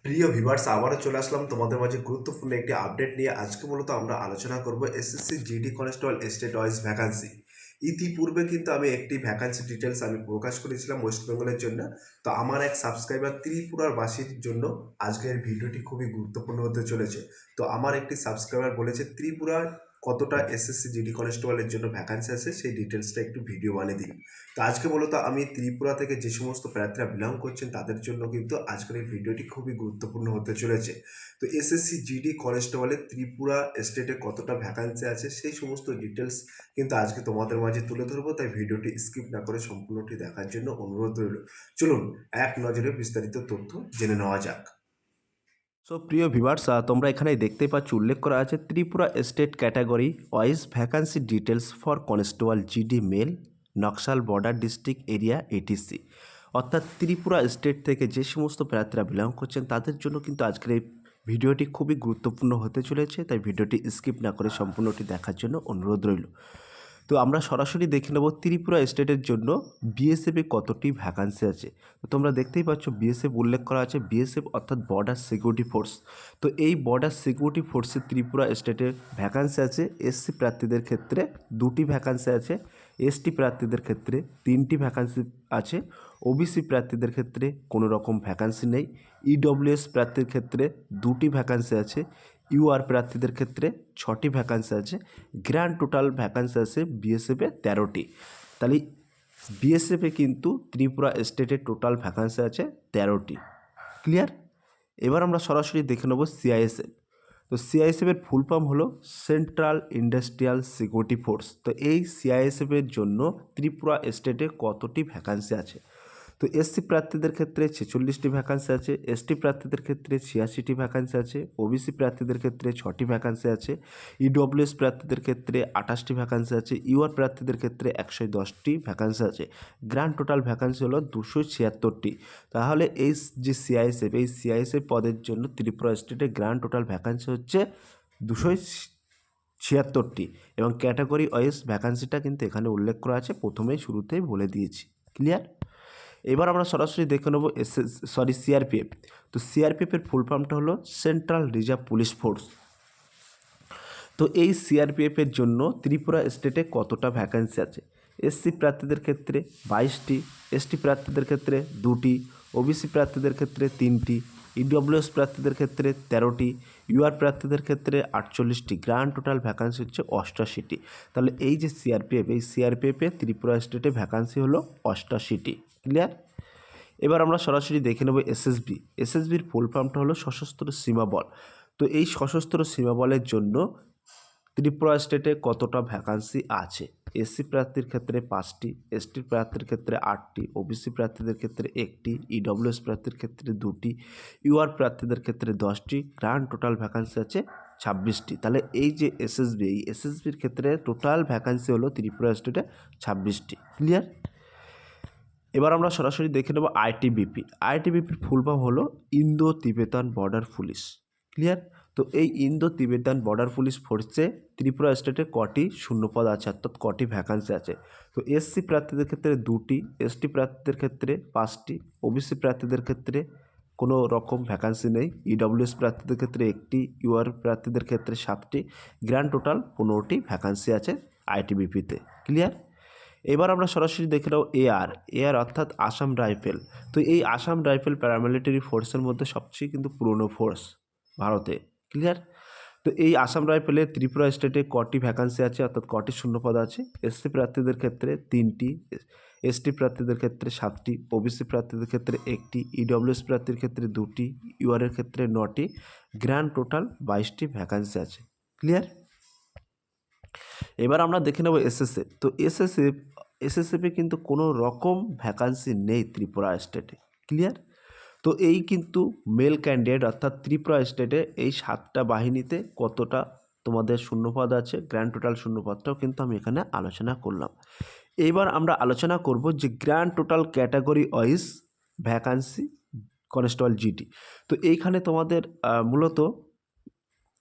প্রিয় ভিউয়ার্স, আবারও চলে আসলাম তোমাদের মাঝে গুরুত্বপূর্ণ একটি আপডেট নিয়ে। আজকে মূলত আমরা আলোচনা করব SSC GD constable state wise vacancy. ইতিপূর্বে কিন্তু আমি একটি ভ্যাকান্সি ডিটেলস প্রকাশ করেছিলাম ওয়েস্ট বেঙ্গলের জন্য। তো আমার এক সাবস্ক্রাইবার ত্রিপুরার বাসীর জন্য আজকের ভিডিওটি খুবই গুরুত্বপূর্ণ হতে চলেছে। তো আমার একটি সাবস্ক্রাইবার বলেছে ত্রিপুরার কতটা এসএসসি জিডি কনস্টেবলের জন্য ভ্যাকান্সি আছে সেই ডিটেলসটা একটু ভিডিও বানিয়ে দিন। তো আজকে মূলত আমি ত্রিপুরা থেকে যে সমস্ত প্রার্থীরা বিলং করছেন তাদের জন্য কিন্তু আজকের এই ভিডিওটি খুবই গুরুত্বপূর্ণ হতে চলেছে। তো এসএসসি জিডি কনস্টেবলের ত্রিপুরা স্টেটে কতটা ভ্যাকান্সি আছে সেই সমস্ত ডিটেলস কিন্তু আজকে তোমাদের মাঝে তুলে ধরবো, তাই ভিডিওটি স্কিপ না করে সম্পূর্ণটি দেখার জন্য অনুরোধ রইল। চলুন এক নজরে বিস্তারিত তথ্য জেনে নেওয়া যাক। সো প্রিয় ভিউয়ার্স, তোমরা এখানে দেখতেই পাচ্ছ উল্লেখ করা আছে Tripura state category wise vacancy details for constable GD male Naxal border district area ETC. অর্থাৎ ত্রিপুরা স্টেট থেকে যে সমস্ত প্রার্থীরা বিলং করছেন তাদের জন্য কিন্তু আজকের এই ভিডিওটি খুবই গুরুত্বপূর্ণ হতে চলেছে, তাই ভিডিওটি স্কিপ না করে সম্পূর্ণটি দেখার জন্য অনুরোধ রইল। তো আমরা সরাসরি দেখে নেব ত্রিপুরা স্টেটের জন্য বিএসএফে কতটি ভ্যাকান্সি আছে। তো তোমরা দেখতেই পাচ্ছ বিএসএফ উল্লেখ করা আছে, বিএসএফ অর্থাৎ বর্ডার সিকিউরিটি ফোর্স। তো এই বর্ডার সিকিউরিটি ফোর্সে ত্রিপুরা স্টেটের ভ্যাকান্সি আছে এসসি প্রার্থীদের ক্ষেত্রে 2টি ভ্যাকান্সি আছে, এসটি প্রার্থীদের ক্ষেত্রে 3টি ভ্যাকান্সি আছে, ওবিসি প্রার্থীদের ক্ষেত্রে কোনো রকম ভ্যাকান্সি নেই, ইডব্লিউএস প্রার্থীর ক্ষেত্রে 2টি ভ্যাকান্সি আছে, ইউআর প্রার্থীদের ক্ষেত্রে 6টি ভ্যাকান্সি আছে। গ্র্যান্ড টোটাল ভ্যাকান্সি আছে বিএসএফে 13টি। তাহলে বিএসএফে কিন্তু ত্রিপুরা স্টেটের টোটাল ভ্যাকান্সি আছে 13টি। ক্লিয়ার? এবার আমরা সরাসরি দেখে নেব সিআইএসএফ। তো সিআইএসএফের ফুল ফর্ম হলো সেন্ট্রাল ইন্ডাস্ট্রিয়াল সিকিউরিটি ফোর্স। তো এই সিআইএসএফের জন্য ত্রিপুরা স্টেটে কতটি ভ্যাকান্সি আছে? তো এসসি প্রার্থীদের ক্ষেত্রে 46টি ভ্যাকান্সি আছে, এসটি প্রার্থীদের ক্ষেত্রে 86টি ভ্যাকান্সি আছে, ওবিসি প্রার্থীদের ক্ষেত্রে 6টি ভ্যাকান্সি আছে, ইডব্লিউএস প্রার্থীদের ক্ষেত্রে 28টি ভ্যাকান্সি আছে, ইউআর প্রার্থীদের ক্ষেত্রে 110টি ভ্যাকান্সি আছে। গ্র্যান্ড টোটাল ভ্যাকান্সি হলো 276টি। তাহলে এই যে সিআইএসএফ, এই সিআইএসএফ পদের জন্য ত্রিপুরা স্টেটে গ্র্যান্ড টোটাল ভ্যাকান্সি হচ্ছে 276টি, এবং ক্যাটাগরি ওয়াইজ ভ্যাকান্সিটা কিন্তু এখানে উল্লেখ করা আছে, প্রথমেই শুরুতেই বলে দিয়েছি। ক্লিয়ার? এবার আমরা সরাসরি দেখে নেব সিআরপিএফ। তো সিআরপিএফের ফুল ফর্মটা হলো সেন্ট্রাল রিজার্ভ পুলিশ ফোর্স। তো এই সিআরপিএফের জন্য ত্রিপুরা স্টেটে কতটা ভ্যাকান্সি আছে? এসসি প্রার্থীদের ক্ষেত্রে 22টি, এসটি প্রার্থীদের ক্ষেত্রে 2টি, ওবিসি প্রার্থীদের ক্ষেত্রে 3টি, ইডব্লিউএস প্রার্থীদের ক্ষেত্রে 13টি, ইউআর প্রার্থীদের ক্ষেত্রে 48টি। গ্র্যান্ড টোটাল ভ্যাকান্সি হচ্ছে 88টি। তাহলে এই যে সিআরপিএফ, এই সিআরপিএফে ত্রিপুরা স্টেটে ভ্যাকান্সি হলো 88টি। ক্লিয়ার? এবার আমরা সরাসরি দেখে নেব এসএসবি। এসএসবির ফুল ফর্মটা হলো সশস্ত্র সীমা বল। তো এই সশস্ত্র সীমা বলের জন্য ত্রিপুরা স্টেটে কতটা ভ্যাকান্সি আছে? এসসি প্রার্থীর ক্ষেত্রে 5টি, এসটি প্রার্থীর ক্ষেত্রে 8টি, ওবিসি প্রার্থীদের ক্ষেত্রে 1টি, ইডব্লিউএস প্রার্থীর ক্ষেত্রে 2টি, ইউআর প্রার্থীদের ক্ষেত্রে 10টি। গ্র্যান্ড টোটাল ভ্যাকান্সি আছে 26টি। তাহলে এই যে এসএসবি, এই এসএসবির ক্ষেত্রে টোটাল ভ্যাকান্সি হলো ত্রিপুরা স্টেটে 26টি। ক্লিয়ার? এবার আমরা সরাসরি দেখে নেব আইটিবিপি। আইটিবিপির ফুল ফর্ম হলো Indo Tibetan border police. Clear? তো এই ইন্দো তিবেতান বর্ডার পুলিশ ফোর্সে ত্রিপুরা স্টেটে কটি শূন্যপদ আছে, অর্থাৎ কটি ভ্যাকান্সি আছে? তো এসসি প্রার্থীদের ক্ষেত্রে 2টি, এসটি প্রার্থীদের ক্ষেত্রে 5টি, ওবিসি প্রার্থীদের ক্ষেত্রে কোনো রকম ভ্যাকান্সি নেই, ইডব্লিউএস প্রার্থীদের ক্ষেত্রে 1টি, ইউআর প্রার্থীদের ক্ষেত্রে 7টি। গ্র্যান্ড টোটাল 15টি ভ্যাকান্সি আছে আইটিবিপিতে। ক্লিয়ার? এবার আমরা সরাসরি দেখে নাও এআর। এআর অর্থাৎ আসাম রাইফেল। তো এই আসাম রাইফেল প্যারামিলিটারি ফোর্সের মধ্যে সবচেয়ে কিন্তু পুরনো ফোর্স ভারতে। ক্লিয়ার? তো এই আসাম রাইফেলের ত্রিপুরা স্টেটে কটি ভ্যাকান্সি আছে, অর্থাৎ কটি শূন্যপদ আছে? এসসি প্রার্থীদের ক্ষেত্রে 3টি, এসটি প্রার্থীদের ক্ষেত্রে 7টি, ওবিসি প্রার্থীদের ক্ষেত্রে 1টি, ইডব্লিউএস প্রার্থীর ক্ষেত্রে 2টি, ইউআরের ক্ষেত্রে 9টি। গ্র্যান্ড টোটাল 22টি ভ্যাকান্সি আছে। ক্লিয়ার? এবার আমরা দেখে নেব এসএসএফ। তো এসএসএফে কিন্তু কোনো রকম ভ্যাকান্সি নেই ত্রিপুরা স্টেটে। ক্লিয়ার? তো এই কিন্তু মেল ক্যান্ডিডেট, অর্থাৎ ত্রিপুরা স্টেটে এই 7টা বাহিনীতে কতটা তোমাদের শূন্যপদ আছে, গ্র্যান্ড টোটাল শূন্যপদটাও কিন্তু আমি এখানে আলোচনা করলাম। এইবার আমরা আলোচনা করব যে grand total category wise vacancy constable GD. তো এইখানে তোমাদের মূলত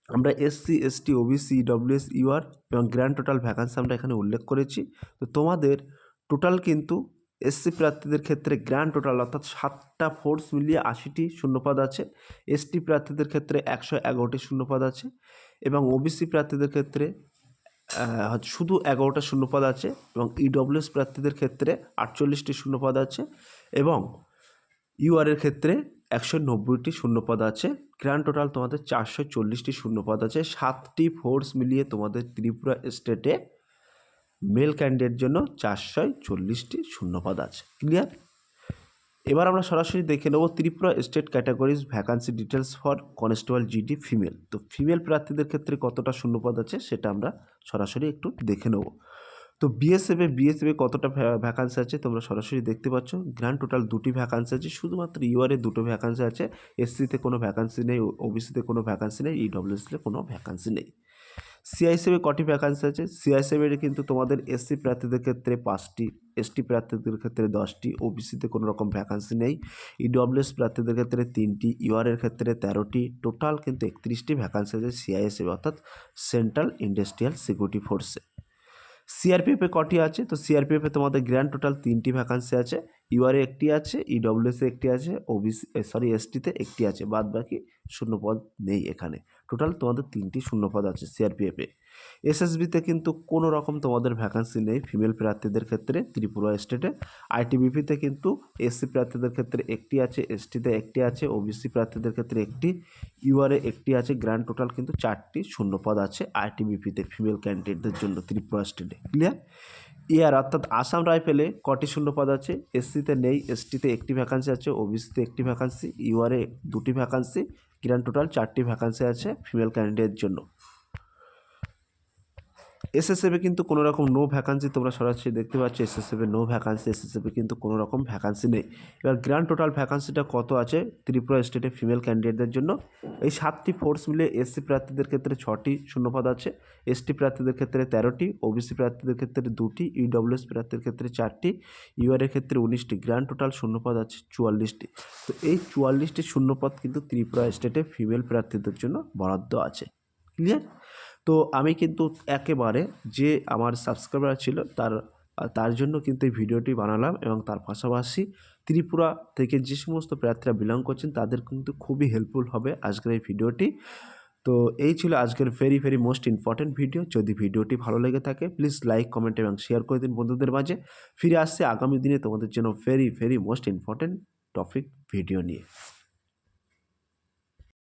আমরা SC, ST, OBC, EWS, UR এবং গ্র্যান্ড টোটাল ভ্যাকান্সি আমরা এখানে উল্লেখ করেছি। তো তোমাদের টোটাল কিন্তু এসসি প্রার্থীদের ক্ষেত্রে গ্র্যান্ড টোটাল অর্থাৎ 7টা ফোর্স মিলিয়ে 80টি শূন্যপদ আছে। এসটি প্রার্থীদের ক্ষেত্রে 111টি শূন্যপদ আছে এবং ওবিসি প্রার্থীদের ক্ষেত্রে শুধু 11টা শূন্যপদ আছে এবং ইডব্লিউএস প্রার্থীদের ক্ষেত্রে 48টি শূন্যপদ আছে এবং ইউআরের ক্ষেত্রে 190টি শূন্যপদ আছে। গ্র্যান্ড টোটাল তোমাদের 440টি শূন্যপদ আছে। 7টি ফোর্স মিলিয়ে তোমাদের ত্রিপুরা স্টেটে মেল ক্যান্ডিডেট জন্য 440টি শূন্যপদ আছে। ক্লিয়ার? এবার আমরা সরাসরি দেখে নেব Tripura state categories vacancy details for constable GD female. তো ফিমেল প্রার্থীদের ক্ষেত্রে কতটা শূন্যপদ আছে সেটা আমরা সরাসরি একটু দেখে নেব। তো বিএসএফে কতটা ভ্যাকান্সি আছে তোমরা সরাসরি দেখতে পাচ্ছ। গ্র্যান্ড টোটাল 2টি ভ্যাকান্সি আছে, শুধুমাত্র ইউআরে 2টো ভ্যাকান্সি আছে। এসসিতে কোনো ভ্যাকান্সি নেই, ওবিসিতে কোনো ভ্যাকান্সি নেই, ইডব্লিউএসতে কোনো ভ্যাকান্সি নেই। সিআইএসএফে কটি ভ্যাকান্সি আছে? সিআইএসএফের কিন্তু তোমাদের এসসি প্রার্থীদের ক্ষেত্রে 5টি, এসটি প্রার্থীদের ক্ষেত্রে 10টি, ওবিসিতে কোনো রকম ভ্যাকান্সি নেই, ইডব্লিউএস প্রার্থীদের ক্ষেত্রে 3টি, ইউআরের ক্ষেত্রে 13টি, টোটাল কিন্তু 31টি ভ্যাকান্সি আছে সিআইএসএফ অর্থাৎ সেন্ট্রাল ইন্ডাস্ট্রিয়াল সিকিউরিটি ফোর্সে। সিআরপিএফে কটি আছে? তো সিআরপিএফে তোমাদের গ্র্যান্ড টোটাল 3টি ভ্যাকান্সি আছে, ইউআরে 1টি আছে, ইডব্লিউএসে 1টি আছে, এসটিতে 1টি আছে, বাদ বাকি শূন্যপদ নেই এখানে। টোটাল তোমাদের 3টি শূন্যপদ আছে সিআরপিএফে। এসএসবিতে কিন্তু কোনো রকম তোমাদের ভ্যাকান্সি নেই ফিমেল প্রার্থীদের ক্ষেত্রে ত্রিপুরা স্টেটে। আইটিবিপিতে কিন্তু এসসি প্রার্থীদের ক্ষেত্রে 1টি আছে, এসটিতে 1টি আছে, ওবিসি প্রার্থীদের ক্ষেত্রে 1টি, ইউআরে 1টি আছে। গ্র্যান্ড টোটাল কিন্তু 4টি শূন্যপদ আছে আইটিবিপিতে ফিমেল ক্যান্ডিডেটদের জন্য ত্রিপুরা স্টেটে। ক্লিয়ার? ইয়ার অর্থাৎ আসাম রাইফেলে কটি শূন্যপদ আছে? এসসিতে নেই, এসটিতে 1টি ভ্যাকান্সি আছে, ওবিসিতে 1টি ভ্যাকান্সি, ইউআরে 2টি ভ্যাকান্সি, গ্র্যান্ড টোটাল 4টি ভ্যাকান্সি আছে ফিমেল ক্যান্ডিডেটের জন্য। এসএসএফে কিন্তু কোনো রকম নো ভ্যাকান্সি তোমরা সরাসরি দেখতে পাচ্ছ। এসএসএফে নো ভ্যাকান্সি, এসএসএফে কিন্তু কোনো রকম ভ্যাকান্সি নেই। এবার গ্র্যান্ড টোটাল ভ্যাকান্সিটা কত আছে ত্রিপুরা স্টেটে ফিমেল ক্যান্ডিডেটদের জন্য? এই 7টি ফোর্স মিলে এসসি প্রার্থীদের ক্ষেত্রে 6টি শূন্যপদ আছে, এসটি প্রার্থীদের ক্ষেত্রে 13টি, ওবিসি প্রার্থীদের ক্ষেত্রে 2টি, ইডব্লিউএস প্রার্থীর ক্ষেত্রে 4টি, ইউআরের ক্ষেত্রে 19টি, গ্র্যান্ড টোটাল শূন্যপদ আছে 44টি। তো এই 44টি শূন্যপদ কিন্তু ত্রিপুরা স্টেটে ফিমেল প্রার্থীদের জন্য বরাদ্দ আছে। ক্লিয়ার? তো আমি কিন্তু একেবারে যে আমার সাবস্ক্রাইবার ছিল তার জন্য কিন্তু এই ভিডিওটি বানালাম এবং তার পাশাপাশি ত্রিপুরা থেকে যে সমস্ত প্রার্থীরা বিলং করছেন তাদের কিন্তু খুবই হেল্পফুল হবে আজকের এই ভিডিওটি। তো এই ছিল আজকের ভেরি মোস্ট ইম্পর্টেন্ট ভিডিও। যদি ভিডিওটি ভালো লেগে থাকে প্লিজ লাইক, কমেন্ট এবং শেয়ার করে দিন বন্ধুদের মাঝে। ফিরে আসছে আগামী দিনে তোমাদের জন্য very most important topic video নিয়ে।